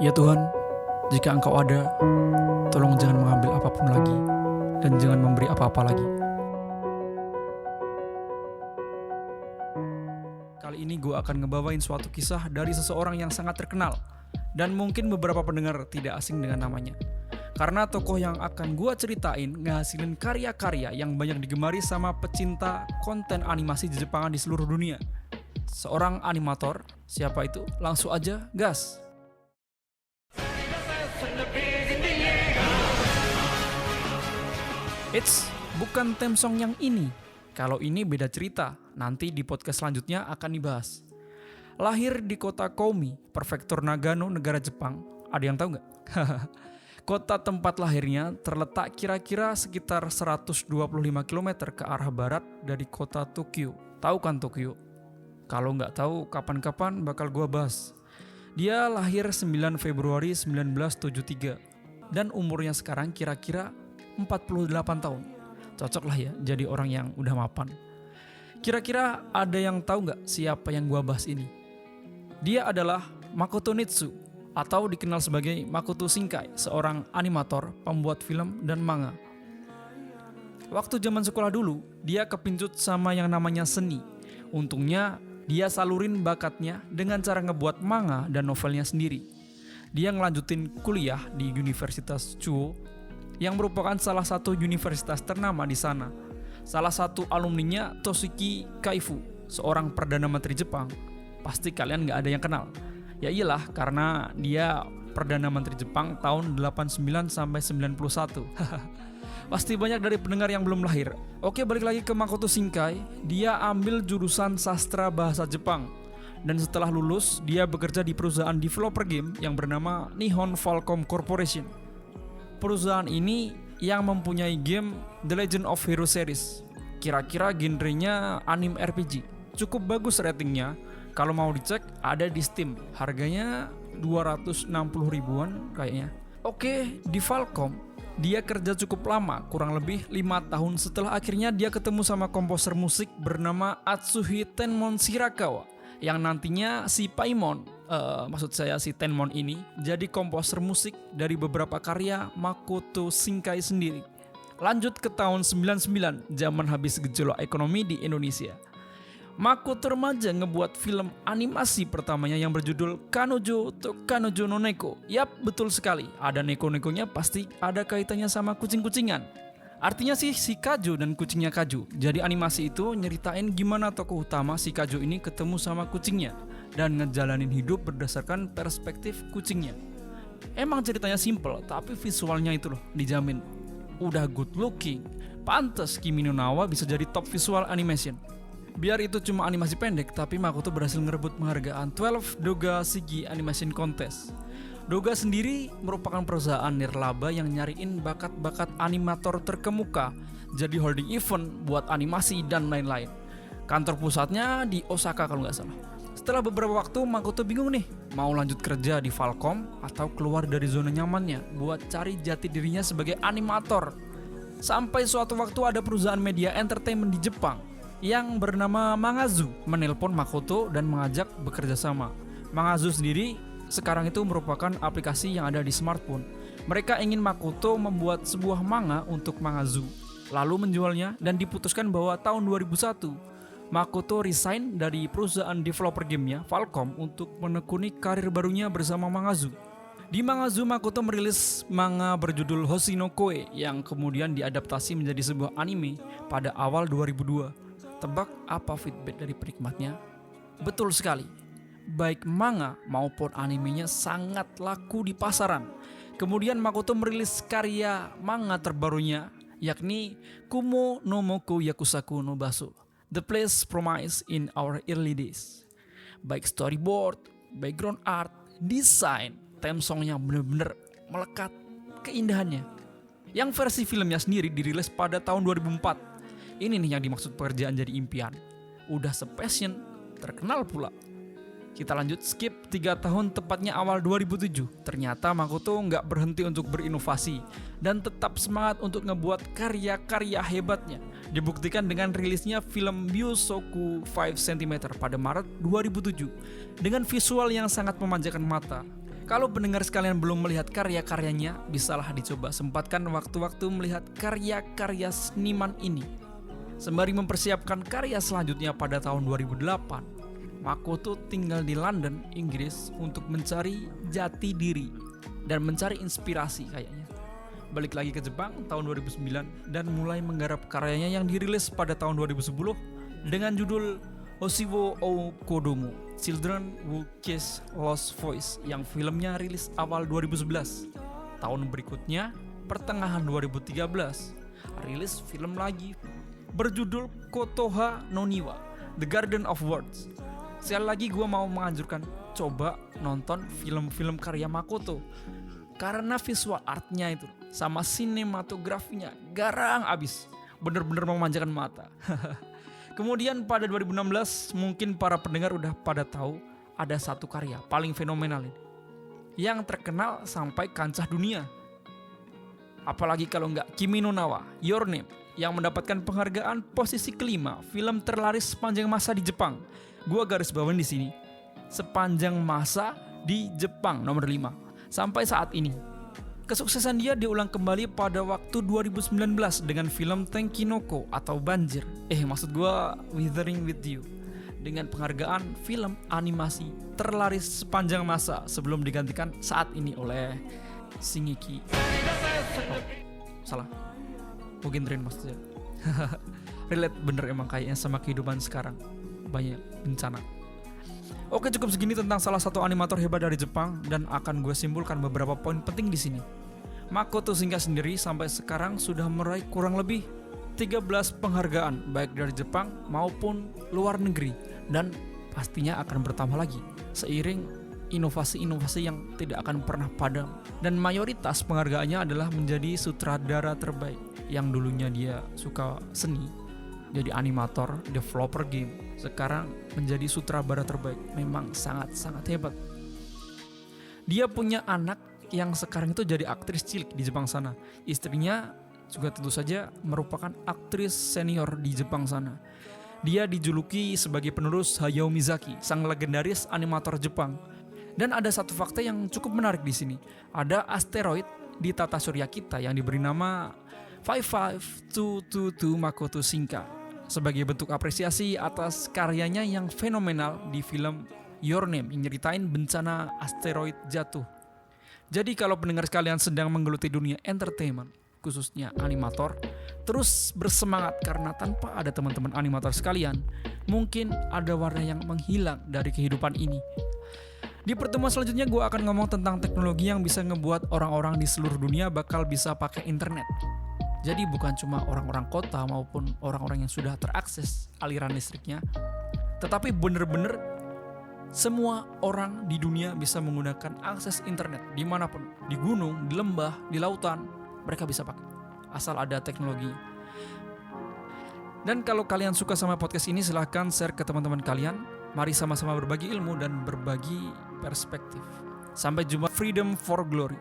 Ya Tuhan, jika Engkau ada, tolong jangan mengambil apapun lagi, dan jangan memberi apa-apa lagi. Kali ini gue akan ngebawain suatu kisah dari seseorang yang sangat terkenal, dan mungkin beberapa pendengar tidak asing dengan namanya. Karena tokoh yang akan gue ceritain ngehasilin karya-karya yang banyak digemari sama pecinta konten animasi Jepangan di seluruh dunia. Seorang animator, siapa itu? Langsung aja gas! Eits, bukan theme song yang ini. Kalau ini beda cerita, nanti di podcast selanjutnya akan dibahas. Lahir di kota Koumi, prefektur Nagano, negara Jepang. Ada yang tahu nggak? Kota tempat lahirnya terletak kira-kira sekitar 125 km ke arah barat dari kota Tokyo. Tahu kan Tokyo? Kalau nggak tahu, kapan-kapan bakal gua bahas. Dia lahir 9 Februari 1973 dan umurnya sekarang kira-kira 48 tahun. Cocok lah ya jadi orang yang udah mapan. Kira-kira ada yang tahu nggak siapa yang gua bahas ini? Dia adalah Makoto Nitsu atau dikenal sebagai Makoto Shinkai, seorang animator, pembuat film dan manga. Waktu zaman sekolah dulu, dia kepincut sama yang namanya seni. Untungnya dia salurin bakatnya dengan cara ngebuat manga dan novelnya sendiri. Dia ngelanjutin kuliah di Universitas Chuo yang merupakan salah satu universitas ternama di sana. Salah satu alumninya Toshiki Kaifu, seorang Perdana Menteri Jepang. Pasti kalian gak ada yang kenal. Ya iyalah, karena dia Perdana Menteri Jepang tahun 89 sampai 91. Pasti banyak dari pendengar yang belum lahir. Oke, balik lagi ke Makoto Shinkai. Dia ambil jurusan sastra bahasa Jepang. Dan setelah lulus, dia bekerja di perusahaan developer game yang bernama Nihon Falcom Corporation. Perusahaan ini yang mempunyai game The Legend of Heroes series. Kira-kira genrenya anime RPG. Cukup bagus ratingnya. Kalau mau dicek ada di Steam. Harganya 260 ribuan kayaknya. Oke, di Falcom dia kerja cukup lama, kurang lebih 5 tahun setelah akhirnya dia ketemu sama komposer musik bernama Atsuhi Tenmon Shirakawa. Yang nantinya si Paimon, maksud saya si Tenmon ini, jadi komposer musik dari beberapa karya Makoto Shinkai sendiri. Lanjut ke tahun 99, zaman habis gejolak ekonomi di Indonesia. Makoto remaja ngebuat film animasi pertamanya yang berjudul Kanojo to Kanojo no Neko. Yap, betul sekali, ada neko-nekonya, pasti ada kaitannya sama kucing-kucingan. Artinya sih si Kajo dan kucingnya Kajo. Jadi animasi itu nyeritain gimana tokoh utama si Kajo ini ketemu sama kucingnya dan ngejalanin hidup berdasarkan perspektif kucingnya. Emang ceritanya simple, tapi visualnya itu loh dijamin udah good looking. Pantes Kimi no Na wa bisa jadi top visual animation. Biar itu cuma animasi pendek, tapi Makoto berhasil ngerebut penghargaan 12 Doga Shigi Animation Contest. Doga sendiri merupakan perusahaan nirlaba yang nyariin bakat-bakat animator terkemuka, jadi holding event buat animasi dan lain-lain. Kantor pusatnya di Osaka kalau nggak salah. Setelah beberapa waktu, Makoto bingung nih, mau lanjut kerja di Falcom atau keluar dari zona nyamannya buat cari jati dirinya sebagai animator. Sampai suatu waktu ada perusahaan media entertainment di Jepang yang bernama Mangazu menelpon Makoto dan mengajak bekerja sama. Mangazu sendiri sekarang itu merupakan aplikasi yang ada di smartphone. Mereka ingin Makoto membuat sebuah manga untuk Mangazu, lalu menjualnya, dan diputuskan bahwa tahun 2001 Makoto resign dari perusahaan developer gamenya Falcom untuk menekuni karir barunya bersama Mangazu. Di Mangazu, Makoto merilis manga berjudul Hoshi no Koe yang kemudian diadaptasi menjadi sebuah anime pada awal 2002. Tebak apa feedback dari penikmatnya? Betul sekali. Baik manga maupun animenya sangat laku di pasaran. Kemudian Makoto merilis karya manga terbarunya, yakni Kumo no Moku Yakusaku no Baso, The Place Promised in Our Early Days. Baik storyboard, background art, desain, theme songnya bener-bener melekat keindahannya. Yang versi filmnya sendiri dirilis pada tahun 2004. Ini nih yang dimaksud pekerjaan jadi impian. Udah sepassion, terkenal pula. Kita lanjut skip 3 tahun, tepatnya awal 2007. Ternyata Makoto nggak berhenti untuk berinovasi dan tetap semangat untuk ngebuat karya-karya hebatnya. Dibuktikan dengan rilisnya film Byosoku 5 cm pada Maret 2007 dengan visual yang sangat memanjakan mata. Kalau pendengar sekalian belum melihat karya-karyanya, bisalah dicoba sempatkan waktu-waktu melihat karya-karya seniman ini. Sembari mempersiapkan karya selanjutnya pada tahun 2008, Makoto tinggal di London, Inggris untuk mencari jati diri dan mencari inspirasi kayaknya. Balik lagi ke Jepang tahun 2009 dan mulai menggarap karyanya yang dirilis pada tahun 2010 dengan judul Hoshiwo o Kodomo, Children Who Kiss Lost Voice, yang filmnya rilis awal 2011. Tahun berikutnya, pertengahan 2013, rilis film lagi berjudul Kotoha no Niwa, The Garden of Words. Sekali lagi gue mau menganjurkan coba nonton film-film karya Makoto, karena visual artnya itu sama sinematografinya garang abis, bener-bener memanjakan mata. Kemudian pada 2016 mungkin para pendengar udah pada tahu ada satu karya paling fenomenal ini, yang terkenal sampai kancah dunia. Apalagi kalau nggak Kimi no Na wa Your Name, yang mendapatkan penghargaan posisi kelima film terlaris sepanjang masa di Jepang. Gua garis bawain di sini, sepanjang masa di Jepang nomor 5 sampai saat ini. Kesuksesan dia diulang kembali pada waktu 2019 dengan film Tenkinoko atau Banjir. Maksud gua Withering With You, dengan penghargaan film animasi terlaris sepanjang masa sebelum digantikan saat ini oleh Shingeki. Salah. Mugen Train maksudnya. Relate bener emang kayaknya sama kehidupan sekarang. Banyak bencana. Oke, cukup segini tentang salah satu animator hebat dari Jepang, dan akan gue simpulkan beberapa poin penting di sini. Makoto Shinkai sendiri sampai sekarang sudah meraih kurang lebih 13 penghargaan baik dari Jepang maupun luar negeri, dan pastinya akan bertambah lagi seiring inovasi-inovasi yang tidak akan pernah padam. Dan mayoritas penghargaannya adalah menjadi sutradara terbaik, yang dulunya dia suka seni, jadi animator, developer game, sekarang menjadi sutradara terbaik. Memang sangat-sangat hebat. Dia punya anak yang sekarang itu jadi aktris cilik di Jepang sana. Istrinya juga tentu saja merupakan aktris senior di Jepang sana. Dia dijuluki sebagai penerus Hayao Miyazaki, sang legendaris animator Jepang. Dan ada satu fakta yang cukup menarik di sini. Ada asteroid di tata surya kita yang diberi nama 55222 Makoto Shinkai, sebagai bentuk apresiasi atas karyanya yang fenomenal di film Your Name yang nyeritain bencana asteroid jatuh. Jadi kalau pendengar sekalian sedang menggeluti dunia entertainment, khususnya animator, terus bersemangat karena tanpa ada teman-teman animator sekalian, mungkin ada warna yang menghilang dari kehidupan ini. Di pertemuan selanjutnya gue akan ngomong tentang teknologi yang bisa ngebuat orang-orang di seluruh dunia bakal bisa pakai internet. Jadi bukan cuma orang-orang kota maupun orang-orang yang sudah terakses aliran listriknya, tetapi bener-bener semua orang di dunia bisa menggunakan akses internet dimanapun, di gunung, di lembah, di lautan, mereka bisa pakai, asal ada teknologi. Dan kalau kalian suka sama podcast ini, silahkan share ke teman-teman kalian. Mari sama-sama berbagi ilmu dan berbagi perspektif. Sampai jumpa. Freedom for Glory.